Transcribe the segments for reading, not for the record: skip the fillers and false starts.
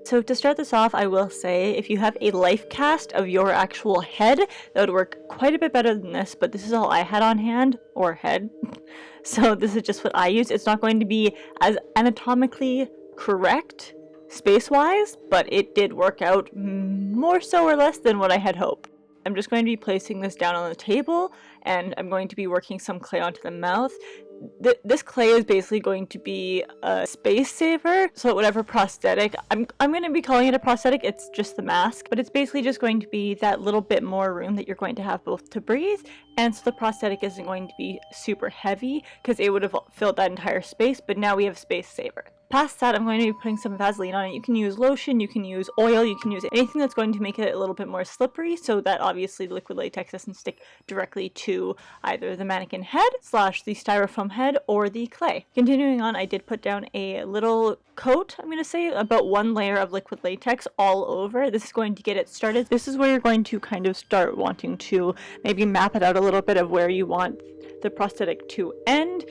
So to start this off, I will say if you have a life cast of your actual head, that would work quite a bit better than this, but this is all I had on hand, or head. So this is just what I use. It's not going to be as anatomically correct space-wise, but it did work out more so or less than what I had hoped. I'm just going to be placing this down on the table, and I'm going to be working some clay onto the mouth. This clay is basically going to be a space saver, so whatever prosthetic, I'm going to be calling it a prosthetic, it's just the mask, but it's basically just going to be that little bit more room that you're going to have both to breathe, and so the prosthetic isn't going to be super heavy, because it would have filled that entire space, but now we have space saver. Past that, I'm going to be putting some Vaseline on it. You can use lotion, you can use oil, you can use anything that's going to make it a little bit more slippery so that obviously the liquid latex doesn't stick directly to either the mannequin head / the styrofoam head or the clay. Continuing on, I did put down a little coat, I'm going to say, about 1 layer of liquid latex all over. This is going to get it started. This is where you're going to kind of start wanting to maybe map it out a little bit of where you want the prosthetic to end,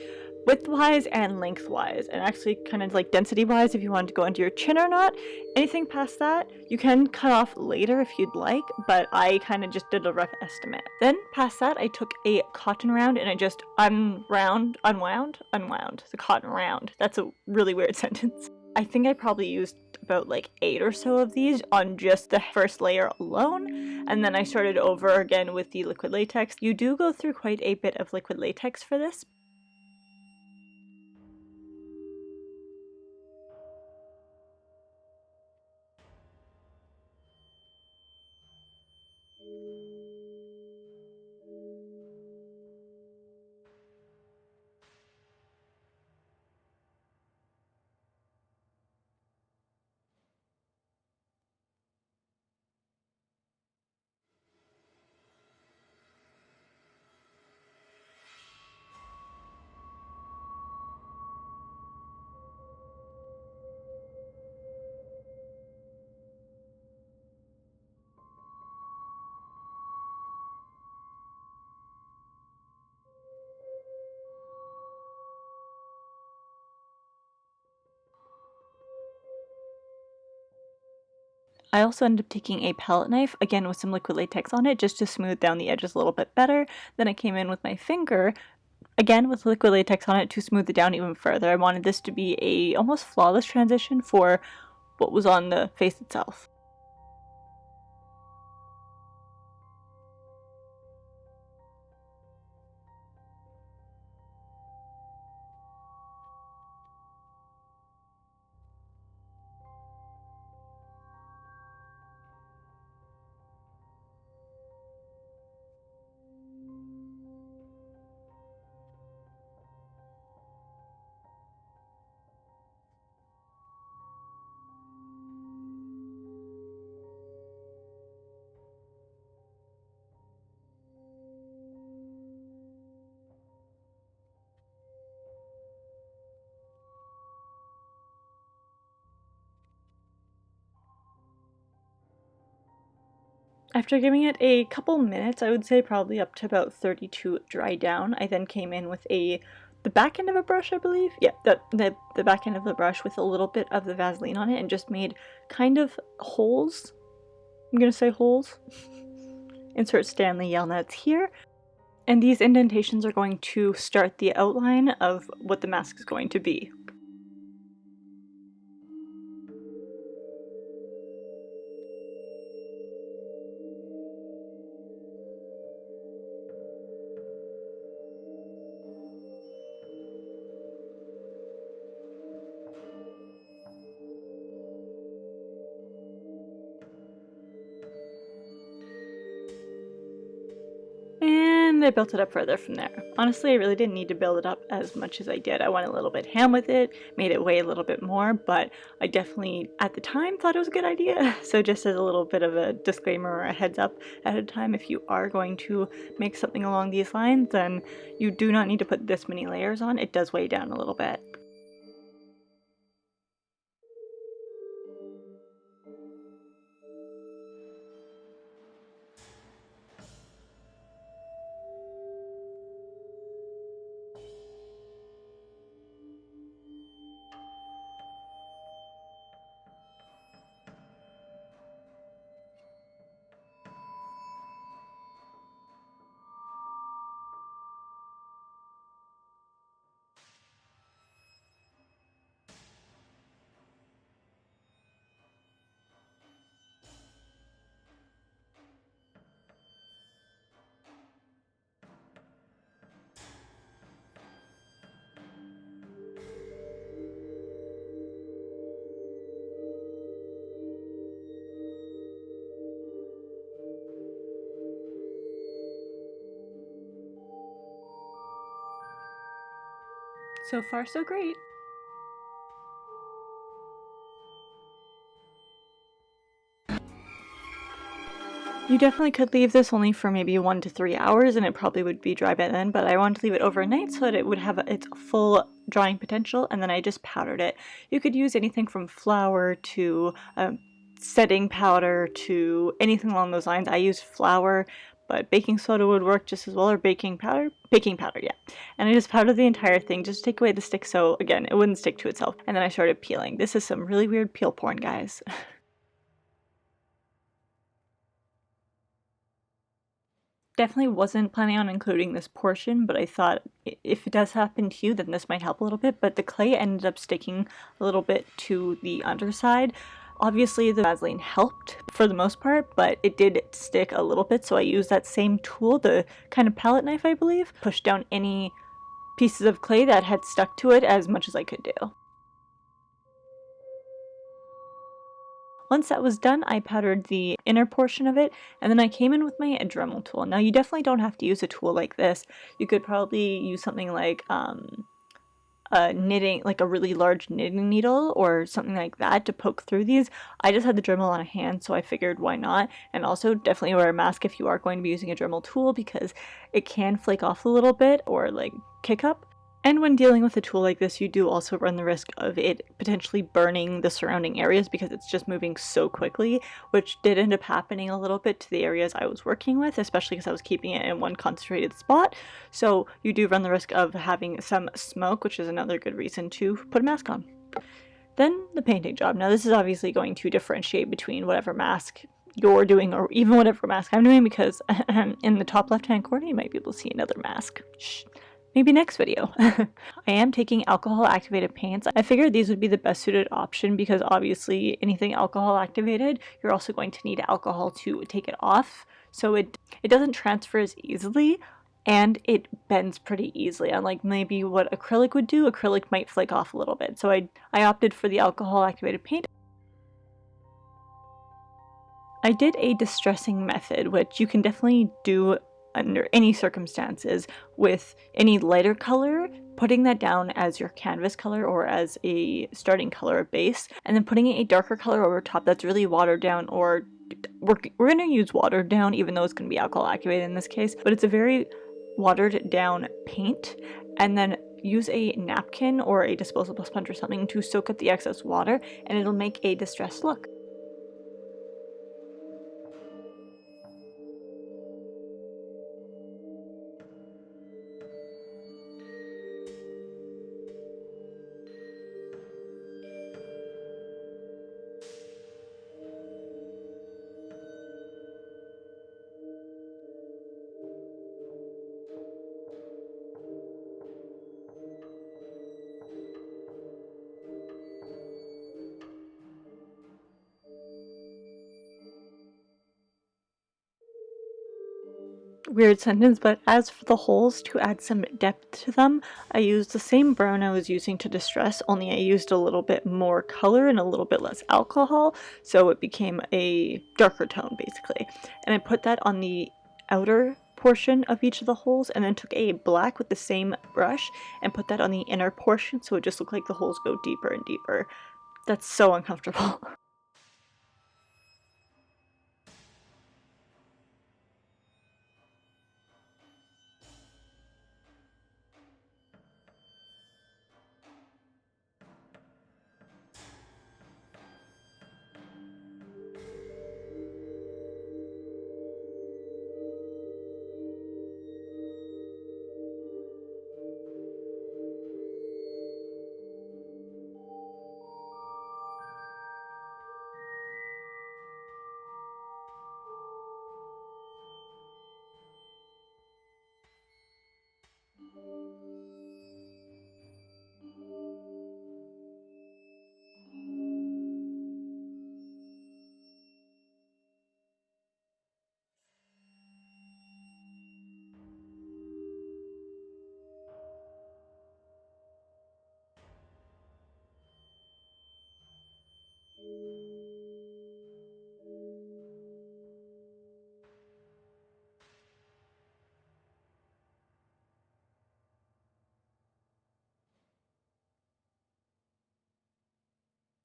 width-wise and length-wise, and actually kind of like density-wise if you want to go into your chin or not. Anything past that, you can cut off later if you'd like, but I kind of just did a rough estimate. Then past that, I took a cotton round and I just unwound the cotton round. That's a really weird sentence. I think I probably used about like 8 or so of these on just the first layer alone, and then I started over again with the liquid latex. You do go through quite a bit of liquid latex for this. I also ended up taking a palette knife, again with some liquid latex on it, just to smooth down the edges a little bit better. Then I came in with my finger, again with liquid latex on it to smooth it down even further. I wanted this to be a almost flawless transition for what was on the face itself. After giving it a couple minutes, I would say probably up to about 30 to dry down, I then came in with the back end of a brush, I believe? Yeah, the back end of the brush with a little bit of the Vaseline on it and just made kind of holes. I'm gonna say holes. Insert Stanley yell nuts here. And these indentations are going to start the outline of what the mask is going to be. And And I built it up further from there. Honestly, I really didn't need to build it up as much as I did. I went a little bit ham with it, made it weigh a little bit more, but I definitely, at the time, thought it was a good idea. So just as a little bit of a disclaimer or a heads up ahead of time, if you are going to make something along these lines, then you do not need to put this many layers on. It does weigh down a little bit. So far, so great. You definitely could leave this only for maybe 1 to 3 hours and it probably would be dry by then, but I wanted to leave it overnight so that it would have its full drying potential, and then I just powdered it. You could use anything from flour to setting powder to anything along those lines. I used flour, but baking soda would work just as well, or baking powder, yeah. And I just powdered the entire thing just to take away the stick so, again, it wouldn't stick to itself. And then I started peeling. This is some really weird peel porn, guys. Definitely wasn't planning on including this portion, but I thought if it does happen to you, then this might help a little bit. But the clay ended up sticking a little bit to the underside. Obviously the Vaseline helped for the most part, but it did stick a little bit, so I used that same tool, the kind of palette knife I believe, pushed down any pieces of clay that had stuck to it as much as I could do. Once that was done, I powdered the inner portion of it, and then I came in with my Dremel tool. Now you definitely don't have to use a tool like this. You could probably use something like a knitting, like a really large knitting needle or something like that to poke through these. I just had the Dremel on hand, so I figured why not. And also definitely wear a mask if you are going to be using a Dremel tool because it can flake off a little bit or like kick up. And when dealing with a tool like this, you do also run the risk of it potentially burning the surrounding areas because it's just moving so quickly, which did end up happening a little bit to the areas I was working with, especially because I was keeping it in one concentrated spot. So you do run the risk of having some smoke, which is another good reason to put a mask on. Then the painting job. Now this is obviously going to differentiate between whatever mask you're doing or even whatever mask I'm doing, because in the top left hand corner you might be able to see another mask. Shh. Maybe next video. I am taking alcohol activated paints. I figured these would be the best suited option because obviously anything alcohol activated, you're also going to need alcohol to take it off. So it doesn't transfer as easily and it bends pretty easily. Unlike maybe what acrylic would do, acrylic might flake off a little bit. So I opted for the alcohol activated paint. I did a distressing method, which you can definitely do under any circumstances with any lighter color, putting that down as your canvas color or as a starting color base, and then putting a darker color over top that's really watered down, or we're going to use watered down even though it's going to be alcohol activated in this case, but it's a very watered down paint, and then use a napkin or a disposable sponge or something to soak up the excess water and it'll make a distressed look. Weird sentence, but as for the holes, to add some depth to them, I used the same brown I was using to distress, only I used a little bit more color and a little bit less alcohol, so it became a darker tone basically. And I put that on the outer portion of each of the holes, and then took a black with the same brush and put that on the inner portion so it just looked like the holes go deeper and deeper. That's so uncomfortable.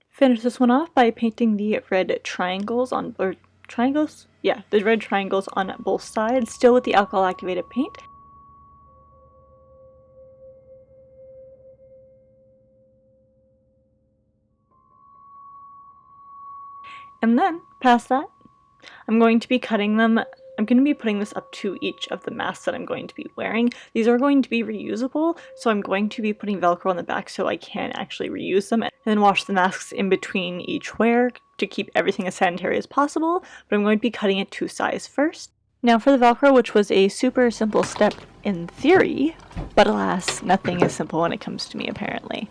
Finish this one off by painting the red triangles on, or triangles? Yeah, the red triangles on both sides, still with the alcohol activated paint. And then, past that, I'm going to be cutting them. I'm going to be putting this up to each of the masks that I'm going to be wearing. These are going to be reusable, so I'm going to be putting Velcro on the back so I can actually reuse them, and then wash the masks in between each wear to keep everything as sanitary as possible, but I'm going to be cutting it to size first. Now for the Velcro, which was a super simple step in theory, but alas, nothing is simple when it comes to me apparently.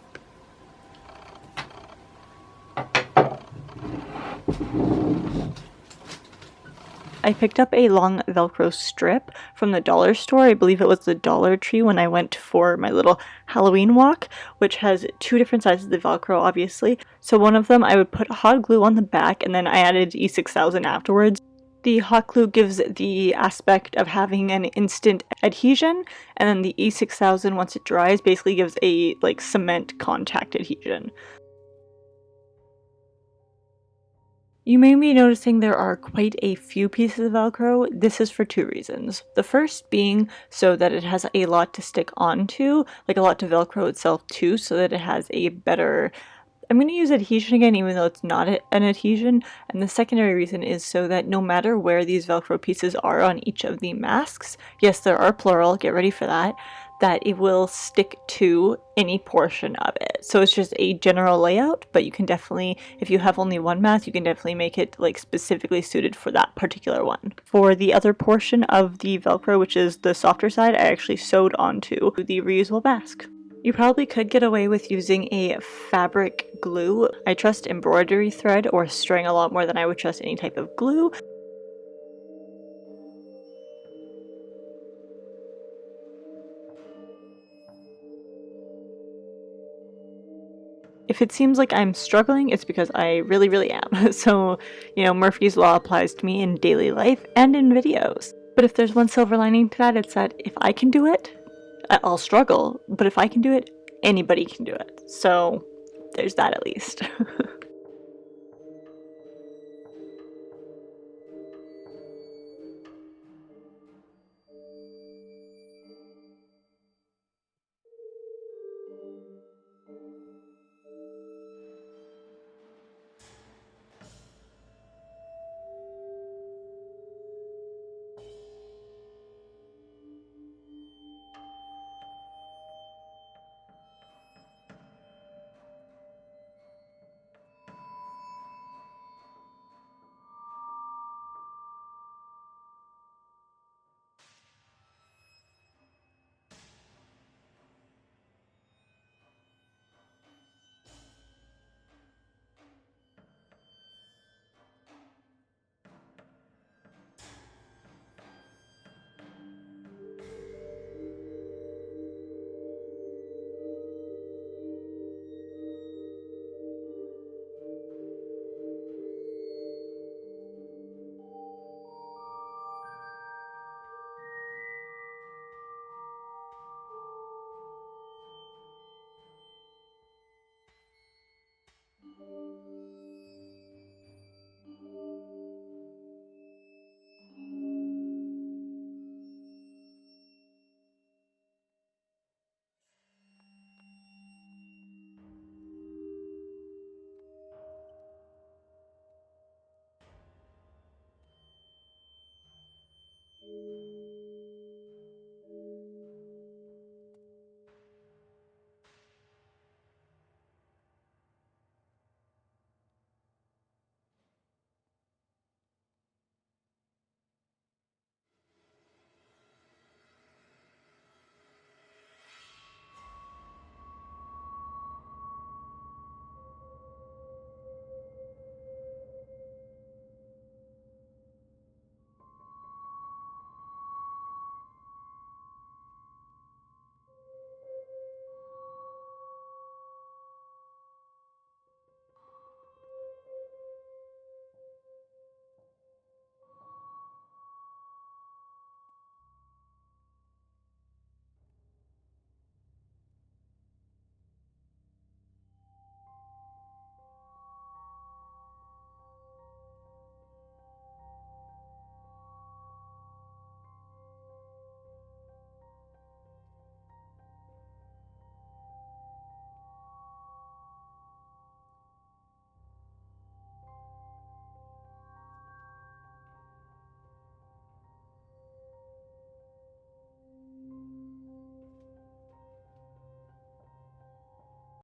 I picked up a long Velcro strip from the dollar store. I believe it was the Dollar Tree when I went for my little Halloween walk, which has two different sizes of Velcro, obviously. So one of them I would put hot glue on the back, and then I added E6000 afterwards. The hot glue gives the aspect of having an instant adhesion, and then the E6000, once it dries, basically gives a like cement contact adhesion. You may be noticing there are quite a few pieces of Velcro. This is for two reasons. The first being so that it has a lot to stick onto, like a lot to Velcro itself too, so that it has a better, I'm going to use adhesion again even though it's not an adhesion, and the secondary reason is so that no matter where these Velcro pieces are on each of the masks, yes there are plural, get ready for that it will stick to any portion of it. So it's just a general layout, but you can definitely, if you have only one mask, you can definitely make it like specifically suited for that particular one. For the other portion of the Velcro, which is the softer side, I actually sewed onto the reusable mask. You probably could get away with using a fabric glue. I trust embroidery thread or string a lot more than I would trust any type of glue. If it seems like I'm struggling, it's because I really am. So, you know, Murphy's Law applies to me in daily life and in videos. But if there's one silver lining to that, it's that if I can do it, I'll struggle. But if I can do it, anybody can do it. So, there's that at least.